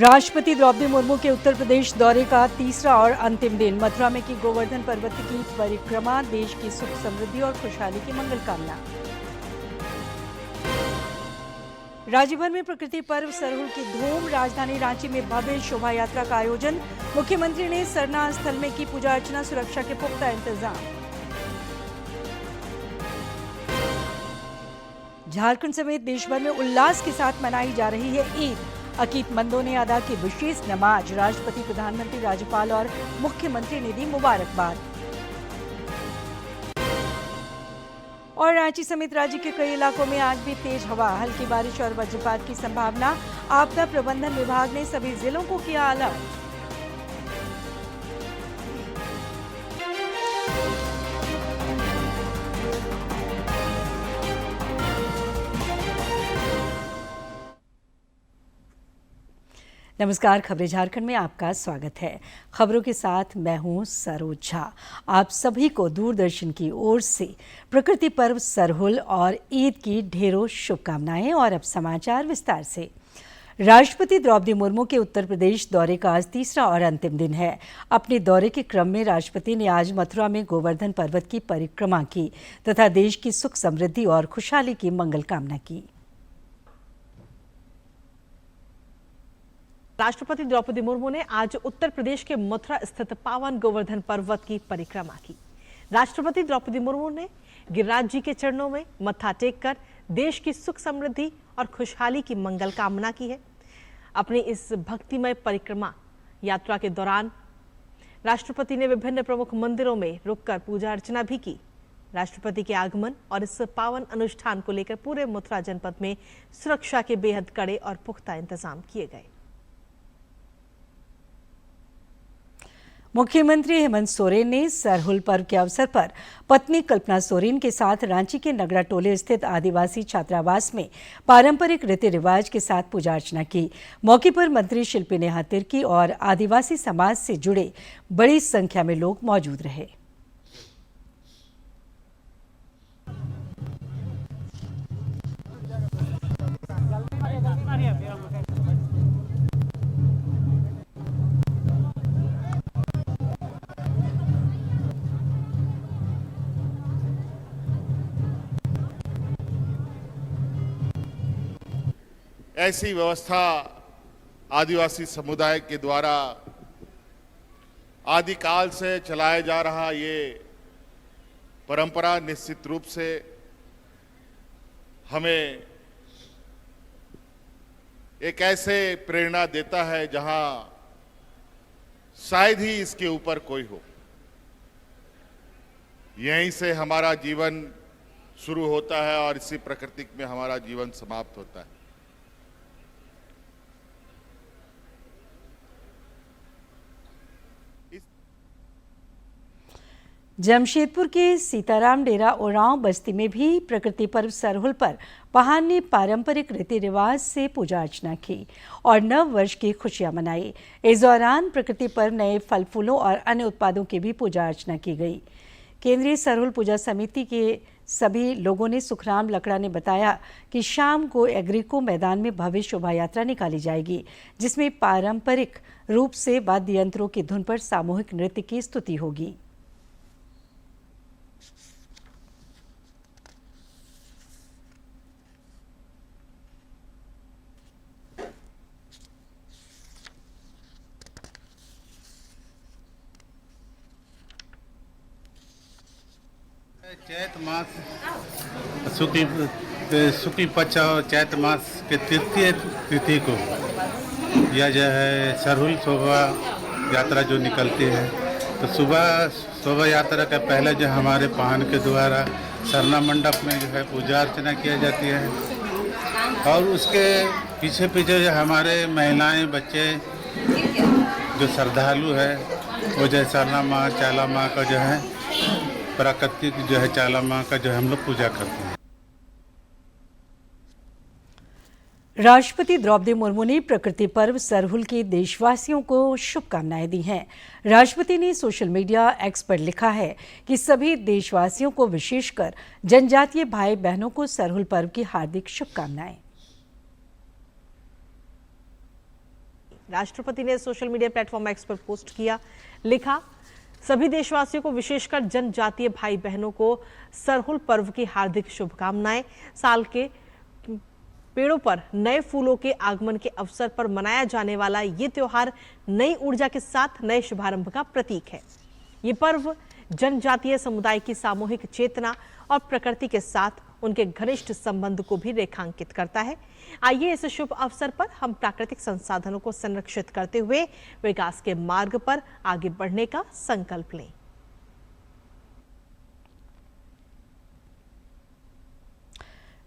राष्ट्रपति द्रौपदी मुर्मू के उत्तर प्रदेश दौरे का तीसरा और अंतिम दिन। मथुरा में की गोवर्धन पर्वत की परिक्रमा, देश की सुख समृद्धि और खुशहाली की मंगल कामना। राज्य भर में प्रकृति पर्व सरहुल की धूम। राजधानी रांची में भव्य शोभा यात्रा का आयोजन। मुख्यमंत्री ने सरना स्थल में की पूजा अर्चना, सुरक्षा के पुख्ता इंतजाम। झारखंड समेत देश भर में उल्लास के साथ मनाई जा रही है ईद। अकीदमंदों ने अदा की विशेष नमाज। राष्ट्रपति, प्रधानमंत्री, राज्यपाल और मुख्यमंत्री ने दी मुबारकबाद। और रांची समेत राज्य के कई इलाकों में आज भी तेज हवा, हल्की बारिश और वज्रपात की संभावना। आपदा प्रबंधन विभाग ने सभी जिलों को किया अलर्ट। नमस्कार, खबरें झारखंड में आपका स्वागत है। खबरों के साथ मैं हूं सरोज झा। आप सभी को दूरदर्शन की ओर से प्रकृति पर्व सरहुल और ईद की ढेरों शुभकामनाएं। और अब समाचार विस्तार से। राष्ट्रपति द्रौपदी मुर्मू के उत्तर प्रदेश दौरे का आज तीसरा और अंतिम दिन है। अपने दौरे के क्रम में राष्ट्रपति ने आज मथुरा में गोवर्धन पर्वत की परिक्रमा की तथा देश की सुख समृद्धि और खुशहाली की मंगल कामना की। राष्ट्रपति द्रौपदी मुर्मू ने आज उत्तर प्रदेश के मथुरा स्थित पावन गोवर्धन पर्वत की परिक्रमा की। राष्ट्रपति द्रौपदी मुर्मू ने गिरिराज जी के चरणों में मत्था टेककर देश की सुख समृद्धि और खुशहाली की मंगल कामना की है। अपनी इस भक्तिमय परिक्रमा यात्रा के दौरान राष्ट्रपति ने विभिन्न प्रमुख मंदिरों में रुककर पूजा अर्चना भी की। राष्ट्रपति के आगमन और इस पावन अनुष्ठान को लेकर पूरे मथुरा जनपद में सुरक्षा के बेहद कड़े और पुख्ता इंतजाम किए गए। मुख्यमंत्री हेमंत सोरेन ने सरहुल पर्व के अवसर पर पत्नी कल्पना सोरेन के साथ रांची के नगड़ा टोले स्थित आदिवासी छात्रावास में पारंपरिक रीति रिवाज के साथ पूजा अर्चना की। मौके पर मंत्री शिल्पी नेहा तिर्की और आदिवासी समाज से जुड़े बड़ी संख्या में लोग मौजूद रहे। ऐसी व्यवस्था आदिवासी समुदाय के द्वारा आदिकाल से चलाया जा रहा ये परंपरा निश्चित रूप से हमें एक ऐसे प्रेरणा देता है जहां शायद ही इसके ऊपर कोई हो। यहीं से हमारा जीवन शुरू होता है और इसी प्रकृति में हमारा जीवन समाप्त होता है। जमशेदपुर के सीताराम डेरा ओरांव बस्ती में भी प्रकृति पर्व सरहुल पर पहान ने पारंपरिक रीति रिवाज से पूजा अर्चना की और नव वर्ष की खुशियां मनाई। इस दौरान प्रकृति पर्व नए फल फूलों और अन्य उत्पादों की भी पूजा अर्चना की गई। केंद्रीय सरहुल पूजा समिति के सभी लोगों ने सुखराम लकड़ा ने बताया कि शाम को एग्रीको मैदान में भव्य शोभा यात्रा निकाली जाएगी, जिसमें पारंपरिक रूप से वाद्य यंत्रों की धुन पर सामूहिक नृत्य की स्तुति होगी। चैत मास शुक्ल पक्ष और चैत मास के तृतीय तिथि को यह जो है सरहुल शोभा यात्रा जो निकलती है, तो सुबह शोभा यात्रा का पहले जो हमारे पाहन के द्वारा सरना मंडप में जो है पूजा अर्चना किया जाती है और उसके पीछे पीछे जो हमारे महिलाएं बच्चे जो श्रद्धालु है वो जो सरना माँ चाला माँ का जो है प्राकृतिक जो है चाला माँ का जो है हम लोग पूजा करते हैं। राष्ट्रपति द्रौपदी मुर्मू ने प्रकृति पर्व सरहुल के देशवासियों को शुभकामनाएं दी हैं। राष्ट्रपति ने सोशल मीडिया एक्स पर लिखा है कि सभी देशवासियों को, विशेषकर जनजातीय भाई बहनों को सरहुल पर्व की हार्दिक शुभकामनाएं। राष्ट्रपति ने सोशल मीडिया प्लेटफॉर्म एक्स पर पोस्ट किया, लिखा, सभी देशवासियों को विशेषकर जनजातीय भाई बहनों को सरहुल पर्व की हार्दिक शुभकामनाएं। साल के पेड़ों पर नए फूलों के आगमन के अवसर पर मनाया जाने वाला ये त्योहार नई ऊर्जा के साथ नए शुभारंभ का प्रतीक है। ये पर्व जनजातीय समुदाय की सामूहिक चेतना और प्रकृति के साथ उनके घनिष्ठ संबंध को भी रेखांकित करता है। आइए इस शुभ अवसर पर हम प्राकृतिक संसाधनों को संरक्षित करते हुए विकास के मार्ग पर आगे बढ़ने का संकल्प लें।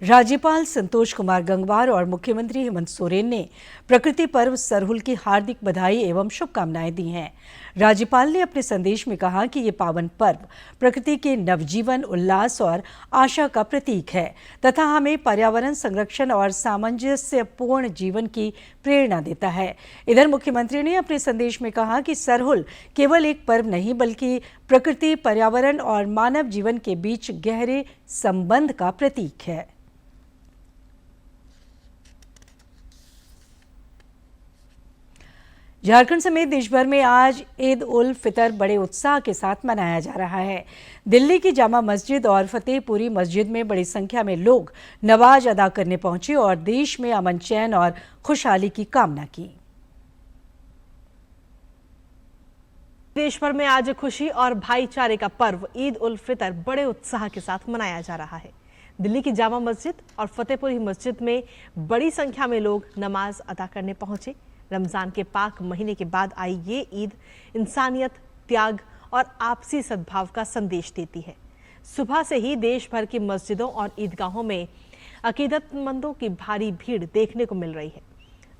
राज्यपाल संतोष कुमार गंगवार और मुख्यमंत्री हेमंत सोरेन ने प्रकृति पर्व सरहुल की हार्दिक बधाई एवं शुभकामनाएं दी हैं। राज्यपाल ने अपने संदेश में कहा कि ये पावन पर्व प्रकृति के नवजीवन, उल्लास और आशा का प्रतीक है तथा हमें पर्यावरण संरक्षण और सामंजस्यपूर्ण जीवन की प्रेरणा देता है। इधर मुख्यमंत्री ने अपने संदेश में कहा कि सरहुल केवल एक पर्व नहीं बल्कि प्रकृति, पर्यावरण और मानव जीवन के बीच गहरे संबंध का प्रतीक है। झारखंड समेत देश भर में आज ईद उल फितर बड़े उत्साह के साथ मनाया जा रहा है। दिल्ली की जामा मस्जिद और फतेहपुरी मस्जिद में बड़ी संख्या में लोग नमाज अदा करने पहुंचे और देश में अमन, चैन और खुशहाली की कामना की। देश भर में आज खुशी और भाईचारे का पर्व ईद उल फितर बड़े उत्साह के साथ मनाया जा रहा है। दिल्ली की जामा मस्जिद और फतेहपुरी मस्जिद में बड़ी संख्या में लोग नमाज अदा करने पहुंचे। रमजान के पाक महीने के बाद आई ये ईद इंसानियत, त्याग और आपसी सद्भाव का संदेश देती है। सुबह से ही देश भर की मस्जिदों और ईदगाहों में अकीदतमंदों की भारी भीड़ देखने को मिल रही है।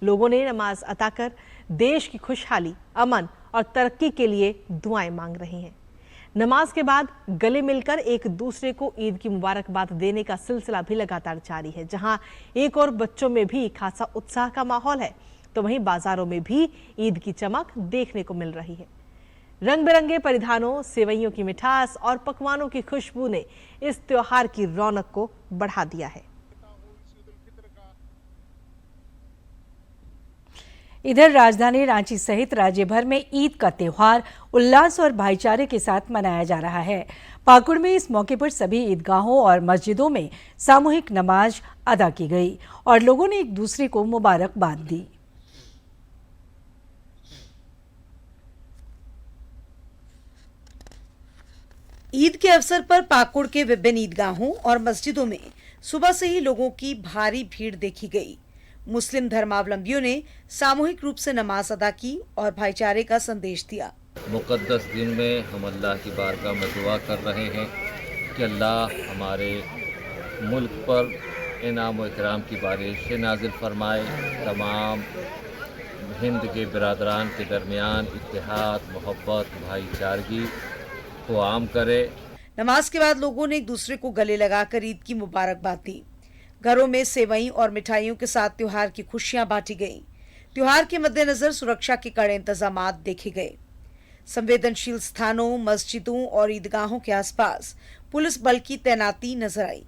लोगों ने नमाज अदा कर देश की खुशहाली, अमन और तरक्की के लिए दुआएं मांग रहे हैं। नमाज के बाद गले मिलकर एक दूसरे को ईद की मुबारकबाद देने का सिलसिला भी लगातार जारी है। जहां एक और बच्चों में भी खासा उत्साह का माहौल है, तो वहीं बाजारों में भी ईद की चमक देखने को मिल रही है। रंग बिरंगे परिधानों, सेवइयों की मिठास और पकवानों की खुशबू ने इस त्योहार की रौनक को बढ़ा दिया है। इधर राजधानी रांची सहित राज्य भर में ईद का त्योहार उल्लास और भाईचारे के साथ मनाया जा रहा है। पाकुड़ में इस मौके पर सभी ईदगाहों और मस्जिदों में सामूहिक नमाज अदा की गई और लोगों ने एक दूसरे को मुबारकबाद दी। ईद के अवसर पर पाकुड़ के विभिन्न ईदगाहों और मस्जिदों में सुबह से ही लोगों की भारी भीड़ देखी गई। मुस्लिम धर्मावलंबियों ने सामूहिक रूप से नमाज अदा की और भाईचारे का संदेश दिया। मुक़द्दस दिन में हम अल्लाह की बारगाह में दुआ कर रहे हैं कि अल्लाह हमारे मुल्क पर इनाम व इकराम की बारिश नाजिल फरमाए। तमाम हिंद के बिरादरान के दरमियान इत्तेहाद, मोहब्बत, भाईचारगी को आम करे। नमाज के बाद लोगों ने एक दूसरे को गले लगाकर ईद की मुबारकबाद दी। घरों में सेवई और मिठाइयों के साथ त्योहार की खुशियां बांटी गईं। त्योहार के मद्देनजर सुरक्षा के कड़े इंतजामात देखे गए। संवेदनशील स्थानों, मस्जिदों और ईदगाहों के आसपास पुलिस बल की तैनाती नजर आई।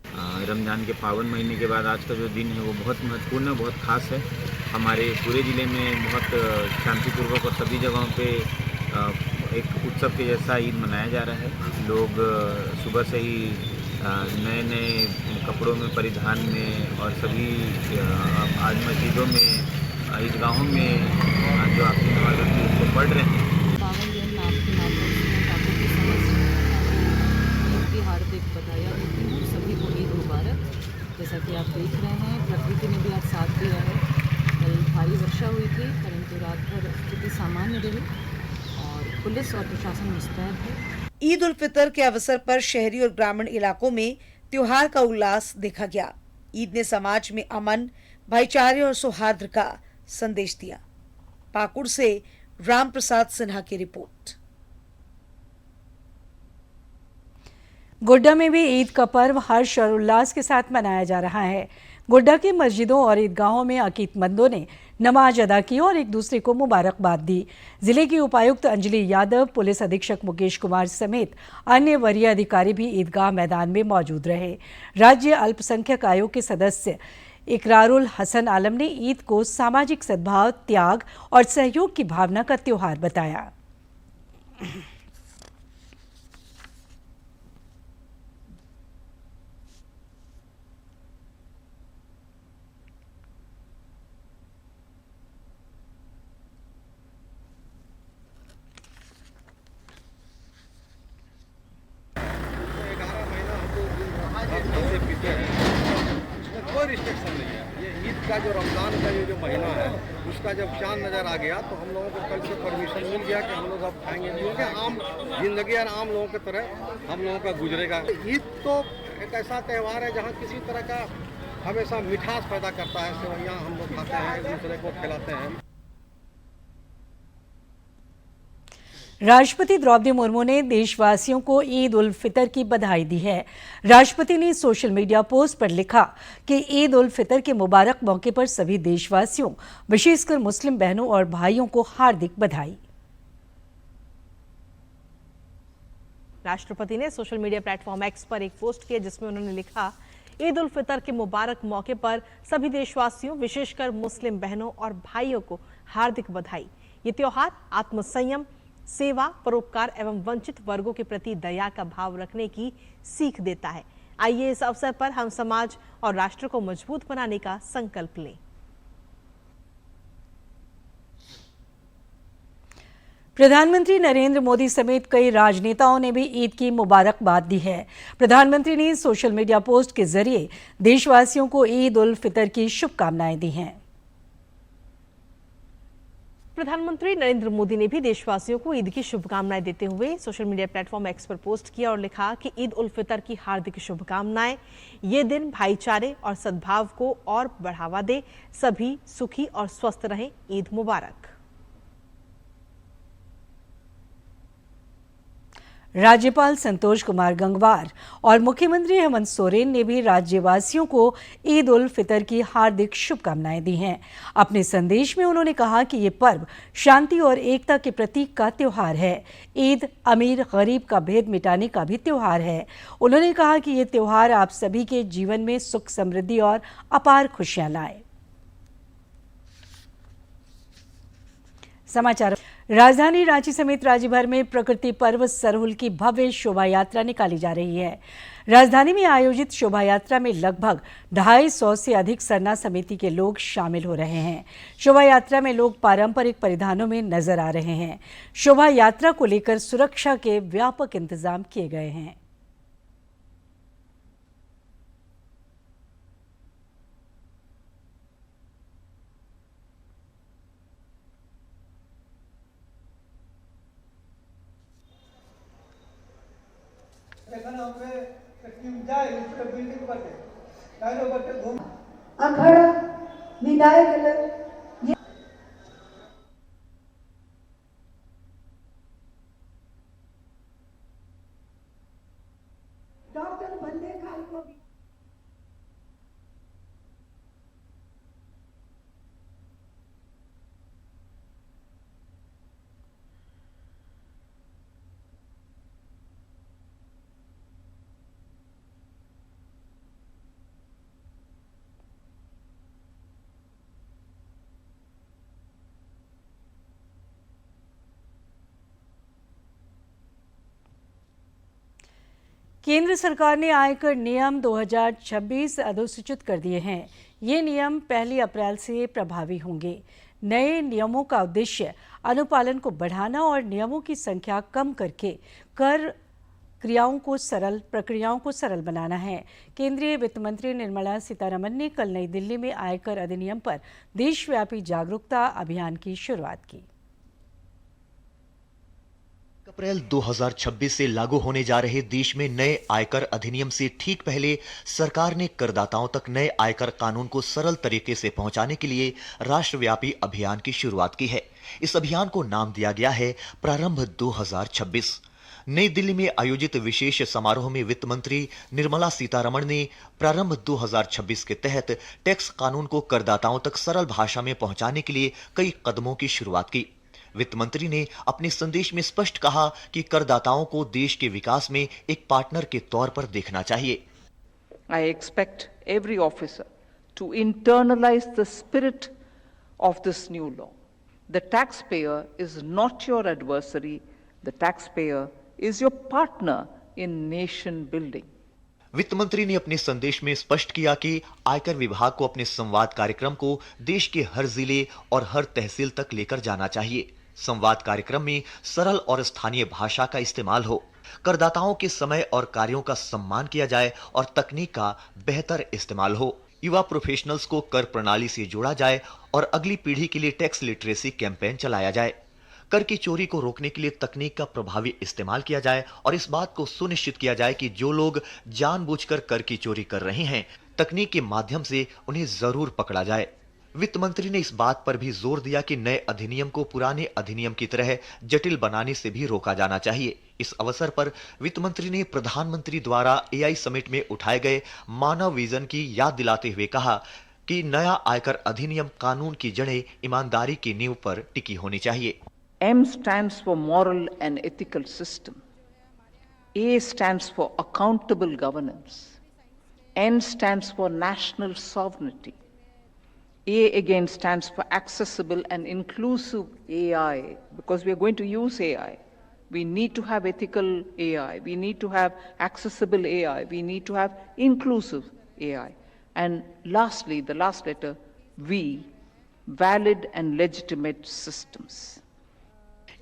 रमजान के पावन महीने के बाद आज का जो दिन है वो बहुत महत्वपूर्ण है, बहुत खास है। हमारे पूरे ज़िले में बहुत शांतिपूर्वक और सभी जगहों पे एक उत्सव के जैसा ईद मनाया जा रहा है। लोग सुबह से ही नए नए कपड़ों में, परिधान में और सभी आज मस्जिदों में, ईदगाहों में जो आपकी नमाज होती है उसको पढ़ रहे हैं। पावन दिन आपके माता की समझ की हार्दिक बधाई देती हूँ सभी को ईद मुबारक। जैसा कि आप देख रहे हैं, प्रकृति ने भी आज साथ दिया है। कल भारी वर्षा हुई थी, परंतु रात भर स्थिति सामान्य रही और पुलिस और प्रशासन मुस्तैद है। ईद उल फितर के अवसर पर शहरी और ग्रामीण इलाकों में त्योहार का उल्लास देखा गया। ईद ने समाज में अमन, भाईचारे और सौहार्द का संदेश दिया। पाकुड़ से राम प्रसाद सिन्हा की रिपोर्ट। गोड्डा में भी ईद का पर्व हर्ष और उल्लास के साथ मनाया जा रहा है। गोड्डा के मस्जिदों और ईदगाहों में अकीदतमंदों ने नमाज अदा की और एक दूसरे को मुबारकबाद दी। जिले की उपायुक्त अंजलि यादव, पुलिस अधीक्षक मुकेश कुमार समेत अन्य वरीय अधिकारी भी ईदगाह मैदान में मौजूद रहे। राज्य अल्पसंख्यक आयोग के सदस्य इकरारुल हसन आलम ने ईद को सामाजिक सद्भाव, त्याग और सहयोग की भावना का त्योहार बताया। कोई रिस्ट्रिक्शन नहीं है। ये ईद का जो रमज़ान का ये जो महीना है उसका जब चांद नज़र आ गया तो हम लोगों को कल से परमिशन मिल गया कि हम लोग अब खाएंगे, क्योंकि आम जिंदगी और आम लोगों की तरह हम लोगों का गुजरेगा। ईद तो एक ऐसा त्यौहार है जहाँ किसी तरह का हमेशा मिठास पैदा करता है। सेवइयाँ हम लोग खाते हैं, एक दूसरे को खिलाते हैं। राष्ट्रपति द्रौपदी मुर्मू ने देशवासियों को ईद उल फितर की बधाई दी है। राष्ट्रपति ने सोशल मीडिया पोस्ट पर लिखा कि ईद उल फितर के मुबारक मौके पर सभी देशवासियों, विशेषकर मुस्लिम बहनों और भाइयों को हार्दिक बधाई। राष्ट्रपति ने सोशल मीडिया प्लेटफॉर्म एक्स पर एक पोस्ट किया जिसमें उन्होंने लिखा, ईद उल फितर के मुबारक मौके पर सभी देशवासियों, विशेषकर मुस्लिम बहनों और भाइयों को हार्दिक बधाई। ये त्योहार आत्मसंयम, सेवा, परोपकार एवं वंचित वर्गों के प्रति दया का भाव रखने की सीख देता है। आइए इस अवसर पर हम समाज और राष्ट्र को मजबूत बनाने का संकल्प लें। प्रधानमंत्री नरेंद्र मोदी समेत कई राजनेताओं ने भी ईद की मुबारकबाद दी है। प्रधानमंत्री ने सोशल मीडिया पोस्ट के जरिए देशवासियों को ईद उल फितर की शुभकामनाएं दी हैं। प्रधानमंत्री नरेंद्र मोदी ने भी देशवासियों को ईद की शुभकामनाएं देते हुए सोशल मीडिया प्लेटफॉर्म एक्स पर पोस्ट किया और लिखा कि ईद उल फितर की हार्दिक शुभकामनाएं। ये दिन भाईचारे और सद्भाव को और बढ़ावा दे। सभी सुखी और स्वस्थ रहें। ईद मुबारक। राज्यपाल संतोष कुमार गंगवार और मुख्यमंत्री हेमंत सोरेन ने भी राज्यवासियों को ईद उल फितर की हार्दिक शुभकामनाएं दी हैं। अपने संदेश में उन्होंने कहा कि ये पर्व शांति और एकता के प्रतीक का त्योहार है। ईद अमीर गरीब का भेद मिटाने का भी त्योहार है। उन्होंने कहा कि ये त्योहार आप सभी के जीवन में सुख, समृद्धि और अपार खुशियां लाए। समाचार। राजधानी रांची समेत राज्य भर में प्रकृति पर्व सरहुल की भव्य शोभा यात्रा निकाली जा रही है। राजधानी में आयोजित शोभा यात्रा में लगभग 250 से अधिक सरना समिति के लोग शामिल हो रहे हैं। शोभा यात्रा में लोग पारंपरिक परिधानों में नजर आ रहे हैं। शोभा यात्रा को लेकर सुरक्षा के व्यापक इंतजाम किए गए हैं। अखड़ा विदाई कलर डॉक्टर बंदे खाल को केंद्र सरकार ने आयकर नियम 2026 अधिसूचित कर दिए हैं। ये नियम 1 अप्रैल से प्रभावी होंगे। नए नियमों का उद्देश्य अनुपालन को बढ़ाना और नियमों की संख्या कम करके कर प्रक्रियाओं को सरल बनाना है। केंद्रीय वित्त मंत्री निर्मला सीतारमण ने कल नई दिल्ली में आयकर अधिनियम पर देशव्यापी जागरूकता अभियान की शुरुआत की। अप्रैल 2026 से लागू होने जा रहे देश में नए आयकर अधिनियम से ठीक पहले सरकार ने करदाताओं तक नए आयकर कानून को सरल तरीके से पहुंचाने के लिए राष्ट्रव्यापी अभियान की शुरुआत की है। इस अभियान को नाम दिया गया है प्रारंभ 2026। नई दिल्ली में आयोजित विशेष समारोह में वित्त मंत्री निर्मला सीतारमण ने प्रारंभ 2026 के तहत टैक्स कानून को करदाताओं तक सरल भाषा में पहुंचाने के लिए कई कदमों की शुरुआत की। वित्त मंत्री ने अपने संदेश में स्पष्ट कहा कि करदाताओं को देश के विकास में एक पार्टनर के तौर पर देखना चाहिए। I expect every officer to internalize the spirit of this new law. The taxpayer is not your adversary. The taxpayer is your partner in nation building. वित्त मंत्री ने अपने संदेश में स्पष्ट किया कि आयकर विभाग को अपने संवाद कार्यक्रम को देश के हर जिले और हर तहसील तक लेकर जाना चाहिए। संवाद कार्यक्रम में सरल और स्थानीय भाषा का इस्तेमाल हो, करदाताओं के समय और कार्यों का सम्मान किया जाए और तकनीक का बेहतर इस्तेमाल हो। युवा प्रोफेशनल्स को कर प्रणाली से जोड़ा जाए और अगली पीढ़ी के लिए टैक्स लिटरेसी कैंपेन चलाया जाए। कर की चोरी को रोकने के लिए तकनीक का प्रभावी इस्तेमाल किया जाए और इस बात को सुनिश्चित किया जाए कि जो लोग जानबूझकर कर की चोरी कर रहे हैं, तकनीक के माध्यम से उन्हें जरूर पकड़ा जाए। वित्त मंत्री ने इस बात पर भी जोर दिया कि नए अधिनियम को पुराने अधिनियम की तरह जटिल बनाने से भी रोका जाना चाहिए। इस अवसर पर वित्त मंत्री ने प्रधानमंत्री द्वारा AI समिट में उठाए गए मानव विजन की याद दिलाते हुए कहा कि नया आयकर अधिनियम कानून की जड़ें ईमानदारी की नींव पर टिकी होनी चाहिए। M stands for moral and ethical system. A stands for accountable governance. N stands for national sovereignty. A again stands for accessible and inclusive AI, because we are going to use AI. We need to have ethical AI. We need to have accessible AI. We need to have inclusive AI. And lastly, the last letter, V, valid and legitimate systems.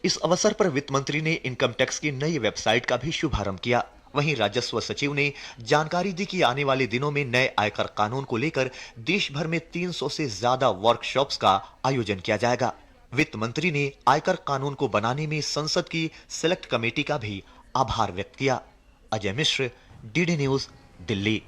इस अवसर पर वित्त मंत्री ने income tax की नई website का भी शुभारंभ किया। वहीं राजस्व सचिव ने जानकारी दी कि आने वाले दिनों में नए आयकर कानून को लेकर देश भर में 300 से ज्यादा वर्कशॉप्स का आयोजन किया जाएगा। वित्त मंत्री ने आयकर कानून को बनाने में संसद की सेलेक्ट कमेटी का भी आभार व्यक्त किया। Ajay Mishra, DD News, Delhi.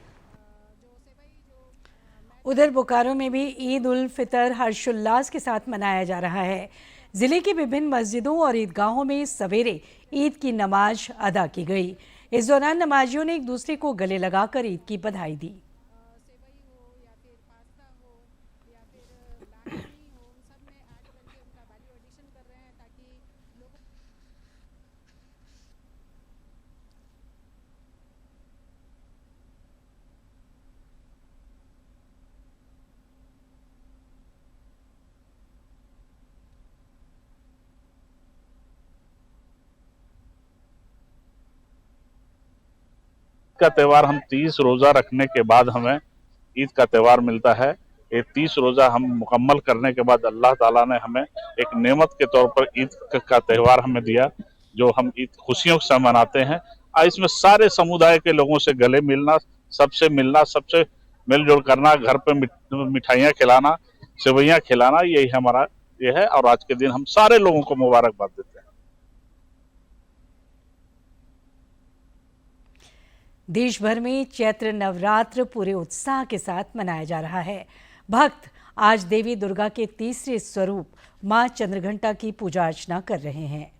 उधर बोकारो में भी ईद उल फितर हर्षोल्लास के साथ मनाया जा रहा है। जिले की विभिन्न मस्जिदों और ईदगाहों में सवेरे ईद की नमाज अदा की गई। इस दौरान नमाजियों ने एक दूसरे को गले लगाकर ईद की बधाई दी। का त्यौहार हम 30 रोजा रखने के बाद हमें ईद का त्यौहार मिलता है। ये 30 रोजा हम मुकम्मल करने के बाद अल्लाह ताला ने हमें एक नेमत के तौर पर ईद का त्यौहार हमें दिया, जो हम ईद खुशियों से मनाते हैं। इसमें सारे समुदाय के लोगों से गले मिलना, सबसे मिलजुल करना, घर पे मिठाइयाँ खिलाना, सेवइयाँ खिलाना, यही हमारा ये है। और आज के दिन हम सारे लोगों को मुबारकबाद देते हैं। देश भर में चैत्र नवरात्र पूरे उत्साह के साथ मनाया जा रहा है। भक्त आज देवी दुर्गा के तीसरे स्वरूप मां चंद्रघंटा की पूजा अर्चना कर रहे हैं।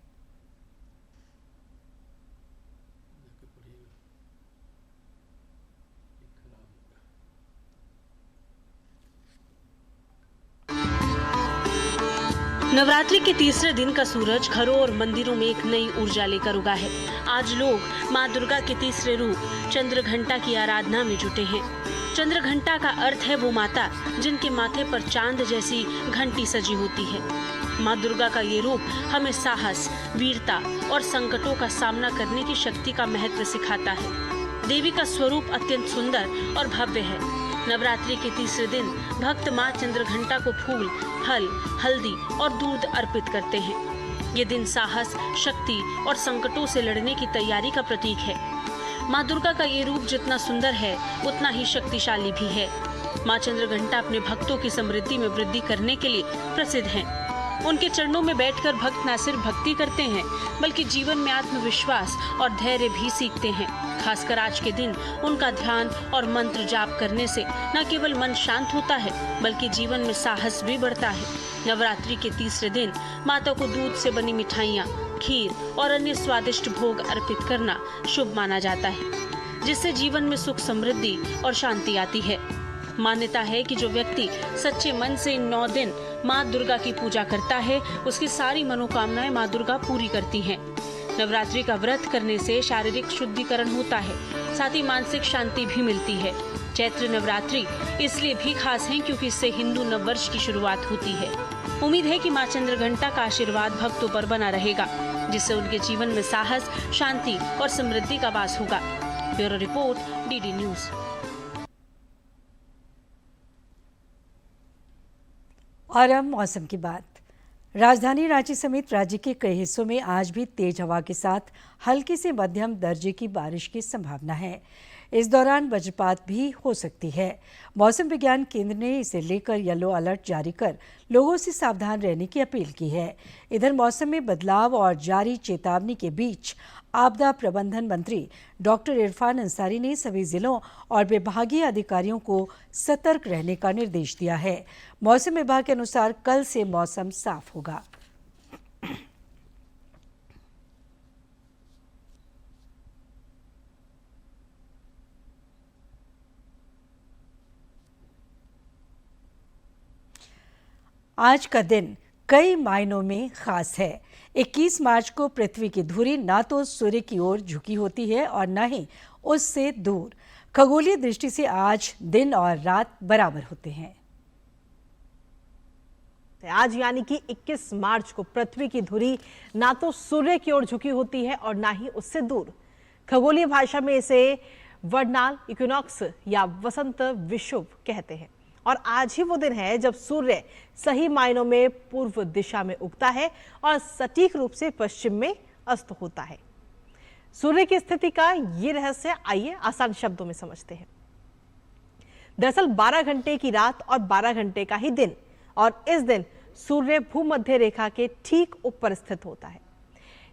नवरात्रि के तीसरे दिन का सूरज घरों और मंदिरों में एक नई ऊर्जा लेकर उगा है। आज लोग मां दुर्गा के तीसरे रूप चंद्रघंटा की आराधना में जुटे हैं। चंद्रघंटा का अर्थ है वो माता जिनके माथे पर चांद जैसी घंटी सजी होती है। मां दुर्गा का ये रूप हमें साहस, वीरता और संकटों का सामना करने की शक्ति का महत्व सिखाता है। देवी का स्वरूप अत्यंत सुंदर और भव्य है। नवरात्रि के तीसरे दिन भक्त मां चंद्रघंटा को फूल, फल, हल्दी और दूध अर्पित करते हैं। ये दिन साहस, शक्ति और संकटों से लड़ने की तैयारी का प्रतीक है। मां दुर्गा का ये रूप जितना सुंदर है उतना ही शक्तिशाली भी है। मां चंद्रघंटा अपने भक्तों की समृद्धि में वृद्धि करने के लिए प्रसिद्ध हैं। उनके चरणों में बैठकर भक्त न सिर्फ भक्ति करते हैं बल्कि जीवन में आत्मविश्वास और धैर्य भी सीखते हैं। खासकर आज के दिन उनका ध्यान और मंत्र जाप करने से न केवल मन शांत होता है बल्कि जीवन में साहस भी बढ़ता है। नवरात्रि के तीसरे दिन माता को दूध से बनी मिठाइयाँ, खीर और अन्य स्वादिष्ट भोग अर्पित करना शुभ माना जाता है, जिससे जीवन में सुख, समृद्धि और शांति आती है। मान्यता है कि जो व्यक्ति सच्चे मन से इन 9 दिन माँ दुर्गा की पूजा करता है उसकी सारी मनोकामनाएं माँ दुर्गा पूरी करती हैं। नवरात्रि का व्रत करने से शारीरिक शुद्धिकरण होता है, साथ ही मानसिक शांति भी मिलती है। चैत्र नवरात्रि इसलिए भी खास है क्योंकि इससे हिंदू नववर्ष की शुरुआत होती है। उम्मीद है कि मां चंद्रघंटा का आशीर्वाद भक्तों पर बना रहेगा, जिससे उनके जीवन में साहस, शांति और समृद्धि का वास होगा। Bureau report, DD news. और अब मौसम की बात। राजधानी रांची समेत राज्य के कई हिस्सों में आज भी तेज हवा के साथ हल्की से मध्यम दर्जे की बारिश की संभावना है। इस दौरान वज्रपात भी हो सकती है। मौसम विज्ञान केंद्र ने इसे लेकर येलो अलर्ट जारी कर लोगों से सावधान रहने की अपील की है। इधर मौसम में बदलाव और जारी चेतावनी के बीच आपदा प्रबंधन मंत्री डॉक्टर इरफान अंसारी ने सभी जिलों और विभागीय अधिकारियों को सतर्क रहने का निर्देश दिया है। मौसम विभाग के अनुसार कल से मौसम साफ होगा। आज का दिन कई मायनों में खास है। 21 मार्च को पृथ्वी की धुरी ना तो सूर्य की ओर झुकी होती है और न ही उससे दूर। खगोलीय दृष्टि से आज दिन और रात बराबर होते हैं। आज यानी कि 21 मार्च को पृथ्वी की धुरी ना तो सूर्य की ओर झुकी होती है और ना ही उससे दूर। खगोलीय भाषा में इसे वर्नाल इक्विनॉक्स या वसंत विषुव कहते हैं। और आज ही वो दिन है जब सूर्य सही मायनों में पूर्व दिशा में उगता है और सटीक रूप से पश्चिम में अस्त होता है। सूर्य की स्थिति का ये रहस्य आइए आसान शब्दों में समझते हैं। दरअसल 12 घंटे की रात और 12 घंटे का ही दिन, और इस दिन सूर्य भूमध्य रेखा के ठीक ऊपर स्थित होता है,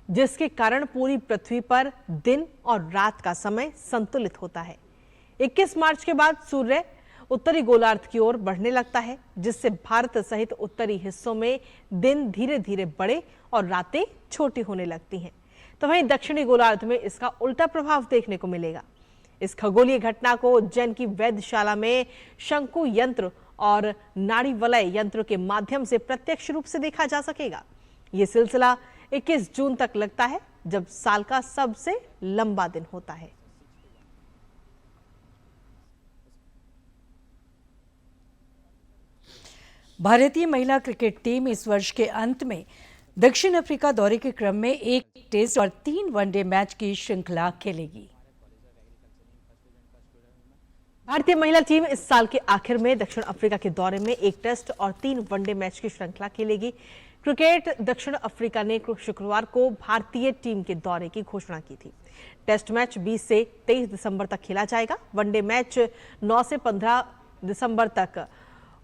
जिसके कारण पूरी पृथ्वी पर दिन और रात का समय संतुलित होता है। 21 मार्च के बाद सूर्य उत्तरी गोलार्ध की ओर बढ़ने लगता है, जिससे भारत सहित उत्तरी हिस्सों में दिन धीरे धीरे बड़े और रातें छोटी होने लगती हैं। तो वहीं दक्षिणी गोलार्ध में इसका उल्टा प्रभाव देखने को मिलेगा। इस खगोलीय घटना को उज्जैन की वैधशाला में शंकु यंत्र और नाड़ी वलय यंत्र के माध्यम से प्रत्यक्ष रूप से देखा जा सकेगा। ये सिलसिला 21 जून तक लगता है, जब साल का सबसे लंबा दिन होता है। भारतीय महिला क्रिकेट टीम इस वर्ष के अंत में दक्षिण अफ्रीका दौरे के क्रम में 1 टेस्ट और 3 वनडे मैच की श्रृंखला खेलेगी। भारतीय महिला टीम इस साल के आखिर में दक्षिण अफ्रीका के दौरे में 1 टेस्ट और 3 वनडे मैच की श्रृंखला खेलेगी। क्रिकेट दक्षिण अफ्रीका ने शुक्रवार को भारतीय टीम के दौरे की घोषणा की थी। टेस्ट मैच 20 से 23 दिसंबर तक खेला जाएगा। वनडे मैच 9 से 15 दिसंबर तक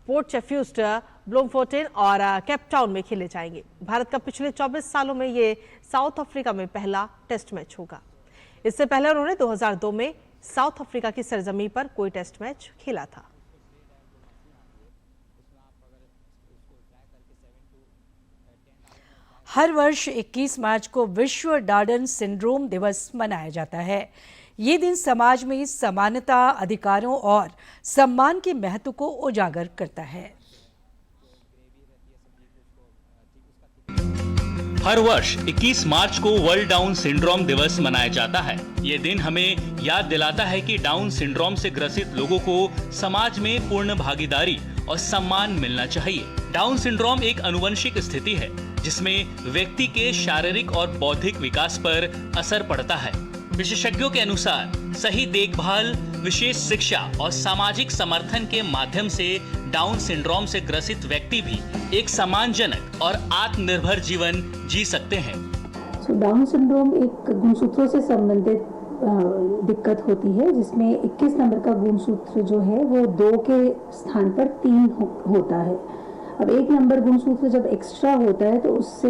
पोर्ट चेफ्यूस्ट, ब्लूमफोर्टेन और केपटाउन में खेले जाएंगे। भारत का पिछले 24 सालों में ये साउथ अफ्रीका में पहला टेस्ट मैच होगा। इससे पहले उन्होंने 2002 में साउथ अफ्रीका की सरजमी पर कोई टेस्ट मैच खेला था। हर वर्ष 21 मार्च को विश्व डाउन सिंड्रोम दिवस मनाया जाता है। ये दिन समाज में समानता, अधिकारों और सम्मान के महत्व को उजागर करता है। हर वर्ष 21 मार्च को वर्ल्ड डाउन सिंड्रोम दिवस मनाया जाता है। ये दिन हमें याद दिलाता है कि डाउन सिंड्रोम से ग्रसित लोगों को समाज में पूर्ण भागीदारी और सम्मान मिलना चाहिए। डाउन सिंड्रोम एक आनुवंशिक स्थिति है जिसमें व्यक्ति के शारीरिक और बौद्धिक विकास पर असर पड़ता है। विशेषज्ञों के अनुसार सही देखभाल, विशेष शिक्षा और सामाजिक समर्थन के माध्यम से डाउन सिंड्रोम से ग्रसित व्यक्ति भी एक सम्मानजनक और आत्मनिर्भर जीवन जी सकते हैं। डाउन सिंड्रोम एक गुणसूत्रों से संबंधित दिक्कत होती है, जिसमें 21 नंबर का गुणसूत्र जो है वो 2 के स्थान पर 3 होता है। अब 1 नंबर गुणसूत्र जब एक्स्ट्रा होता है तो उससे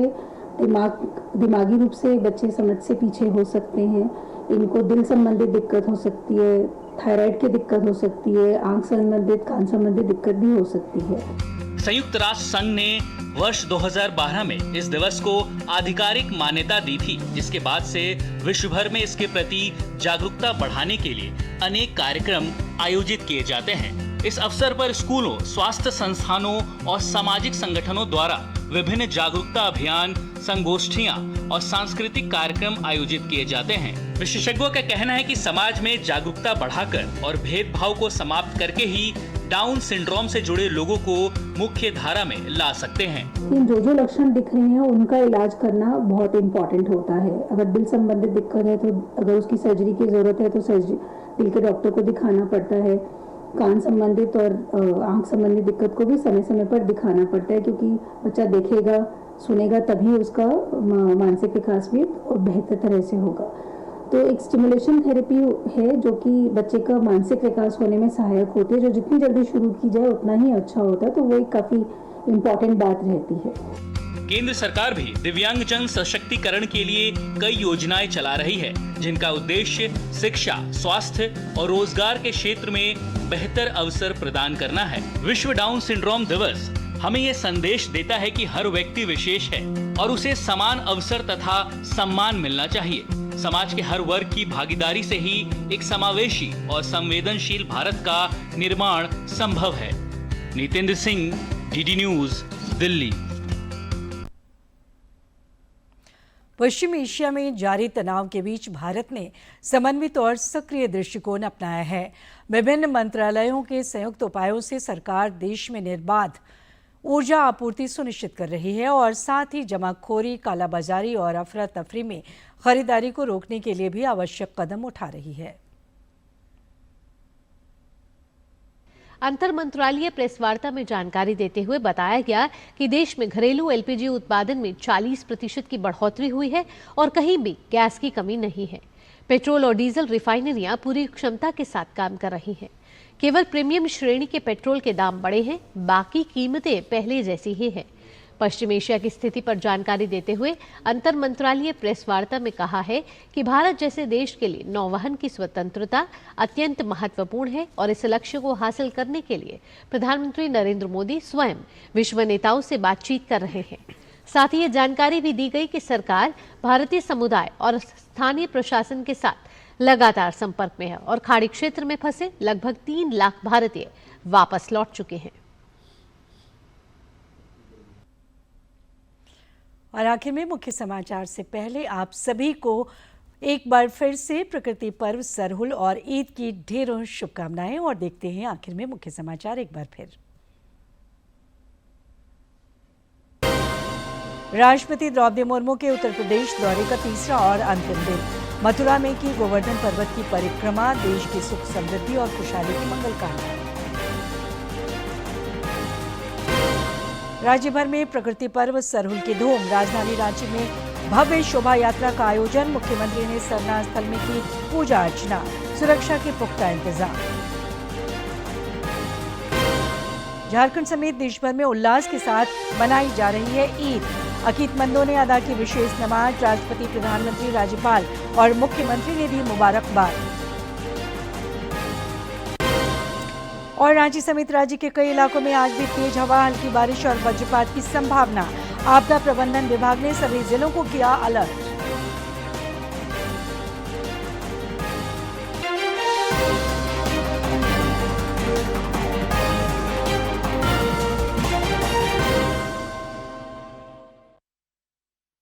दिमागी रूप से बच्चे समझ से पीछे हो सकते हैं। इनको दिल संबंधित दिक्कत हो सकती है, थायराइड की दिक्कत हो सकती है, आंख संबंधित, कान संबंधित दिक्कत भी हो सकती है। संयुक्त राष्ट्र संघ ने वर्ष 2012 में इस दिवस को आधिकारिक मान्यता दी थी, जिसके बाद से विश्व भर में इसके प्रति जागरूकता बढ़ाने के लिए अनेक कार्यक्रम आयोजित किए जाते हैं। इस अवसर पर स्कूलों, स्वास्थ्य संस्थानों और सामाजिक संगठनों द्वारा विभिन्न जागरूकता अभियान, संगोष्ठियां और सांस्कृतिक कार्यक्रम आयोजित किए जाते हैं। विशेषज्ञों का कहना है कि समाज में जागरूकता बढ़ाकर और भेदभाव को समाप्त करके ही डाउन सिंड्रोम से जुड़े लोगों को मुख्य धारा में ला सकते हैं। जो लक्षण दिख रहे हैं उनका इलाज करना बहुत इम्पोर्टेंट होता है। अगर दिल संबंधित दिक्कत है तो अगर उसकी सर्जरी की जरूरत है तो सर्जरी दिल के डॉक्टर को दिखाना पड़ता है। कान संबंधित और आंख संबंधित दिक्कत को भी समय समय पर दिखाना पड़ता है, क्योंकि बच्चा देखेगा सुनेगा तभी उसका मानसिक विकास भी और बेहतर तरह से होगा। तो एक स्टिमुलेशन थेरेपी है जो कि बच्चे का मानसिक विकास होने में सहायक होती है, जो जितनी जल्दी शुरू की जाए उतना ही अच्छा होता है। तो वो एक काफी इम्पोर्टेंट बात रहती है। केंद्र सरकार भी दिव्यांगजन सशक्तिकरण के लिए कई योजनाएं चला रही है, जिनका उद्देश्य शिक्षा, स्वास्थ्य और रोजगार के क्षेत्र में बेहतर अवसर प्रदान करना है। विश्व डाउन सिंड्रोम दिवस हमें ये संदेश देता है कि हर व्यक्ति विशेष है और उसे समान अवसर तथा सम्मान मिलना चाहिए। समाज के हर वर्ग की भागीदारी से ही एक समावेशी और संवेदनशील भारत का निर्माण संभव है। Nitendra Singh, DD News, Delhi. पश्चिम एशिया में जारी तनाव के बीच भारत ने समन्वित और सक्रिय दृष्टिकोण अपनाया है। विभिन्न मंत्रालयों के संयुक्त उपायों से सरकार देश में निर्बाध ऊर्जा आपूर्ति सुनिश्चित कर रही है और साथ ही जमाखोरी, कालाबाजारी और अफरा तफरी में खरीदारी को रोकने के लिए भी आवश्यक कदम उठा रही है। अंतर मंत्रालय प्रेस वार्ता में जानकारी देते हुए बताया गया कि देश में घरेलू एलपीजी उत्पादन में 40% की बढ़ोतरी हुई है और कहीं भी गैस की कमी नहीं है। पेट्रोल और डीजल रिफाइनरियां पूरी क्षमता के साथ काम कर रही हैं। केवल प्रीमियम श्रेणी के पेट्रोल के दाम बढ़े हैं, बाकी कीमतें पहले जैसी ही हैं। पश्चिम एशिया की स्थिति पर जानकारी देते हुए अंतर मंत्रालय प्रेस वार्ता में कहा है कि भारत जैसे देश के लिए नौवहन की स्वतंत्रता अत्यंत महत्वपूर्ण है और इस लक्ष्य को हासिल करने के लिए प्रधानमंत्री नरेंद्र मोदी स्वयं विश्व नेताओं से बातचीत कर रहे हैं। साथ ही ये जानकारी भी दी गई कि सरकार भारतीय समुदाय और स्थानीय प्रशासन के साथ लगातार संपर्क में है और खाड़ी क्षेत्र में फंसे लगभग 3 लाख भारतीय वापस लौट चुके हैं। और आखिर में मुख्य समाचार से पहले आप सभी को एक बार फिर से प्रकृति पर्व सरहुल और ईद की ढेरों शुभकामनाएं। और देखते हैं आखिर में मुख्य समाचार एक बार फिर। राष्ट्रपति द्रौपदी मुर्मू के उत्तर प्रदेश दौरे का तीसरा और अंतिम दिन। मथुरा में की गोवर्धन पर्वत की परिक्रमा, देश की सुख समृद्धि और खुशहाली की मंगल कामना। राज्य भर में प्रकृति पर्व सरहुल की धूम। राजधानी रांची में भव्य शोभा यात्रा का आयोजन। मुख्यमंत्री ने सरना स्थल में की पूजा अर्चना। सुरक्षा के पुख्ता इंतजाम। झारखंड समेत देश भर में उल्लास के साथ मनाई जा रही है ईद। अकीदमंदों ने अदा की विशेष नमाज। राष्ट्रपति, प्रधानमंत्री, राज्यपाल और मुख्यमंत्री ने दी मुबारकबाद। और रांची समेत राज्य के कई इलाकों में आज भी तेज हवा, हल्की बारिश और वज्रपात की संभावना। आपदा प्रबंधन विभाग ने सभी जिलों को किया अलर्ट।